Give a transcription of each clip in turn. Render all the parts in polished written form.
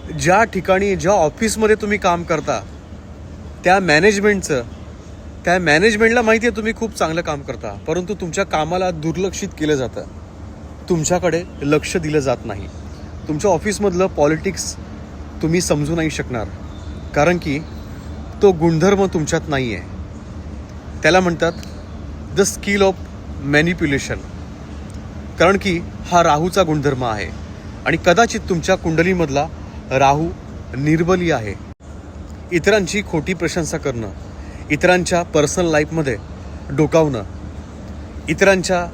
ज्या ठिकाणी ज्या ऑफिसमध्ये तुम्ही काम करता त्या मॅनेजमेंटला माहिती आहे तुम्ही खूप चांगलं काम करता, परंतु तुमच्या कामाला दुर्लक्षित केलं जातं, तुमच्याकडे लक्ष दिलं जात नाही. तुमच्या ऑफिसमधलं पॉलिटिक्स तुम्ही समजू नाही शकणार, कारण की तो गुणधर्म तुमच्यात नाही आहे. त्याला म्हणतात द स्किल ऑफ मॅनिप्युलेशन, कारण की हा राहूचा गुणधर्म आहे आणि कदाचित तुमच्या कुंडलीमधला राहू निर्बली आहे. इतरांची खोटी प्रशंसा करणं, इतरांच्या पर्सनल लाईफमध्ये डोकावणं, इतरांच्या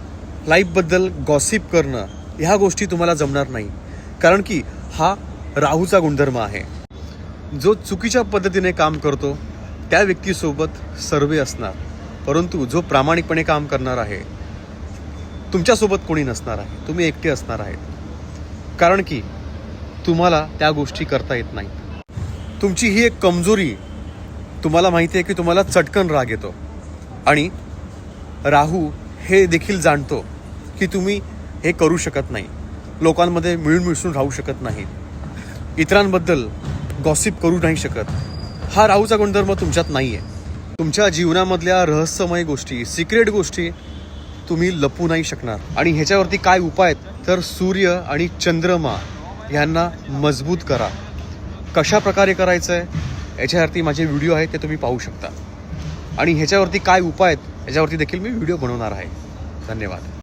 लाईफबद्दल गॉसिप करणं, ह्या गोष्टी तुम्हाला जमणार नाही, कारण की हा राहूचा गुणधर्म आहे. जो चुकीच्या पद्धतीने काम करतो त्या व्यक्तीसोबत सर्वे असणार, परंतु जो प्रामाणिकपणे काम करणार आहे तुमच्यासोबत कोणी नसणार आहे, तुम्ही एकटे असणार आहेत, कारण की तुम्हाला त्या गोष्टी करता येत नाही. तुमची ही एक कमजोरी, तुम्हाला माहिती आहे की तुम्हाला चटकन राग येतो आणि राहू हे देखील जाणतो की तुम्ही हे करू शकत नाही, लोकांमध्ये मिळून मिसळून राहू शकत नाही, इतरांबद्दल गॉसिप करू नाही शकत. हा राहूचा गुणधर्म तुमच्यात नाही आहे. तुमच्या जीवनामधल्या रहस्यमय गोष्टी, सिक्रेट गोष्टी तुम्ही लपवू नाही शकणार. आणि ह्याच्यावरती काय उपाय आहेत तर सूर्य आणि चंद्रमा ह्यांना मजबूत करा. कशा प्रकारे करायचं आहे याच्यावरती माझे व्हिडिओ आहेत, ते तुम्ही पाहू शकता. आणि ह्याच्यावरती काय उपाय आहेत याच्यावरती देखील मी व्हिडिओ बनवणार आहे. धन्यवाद.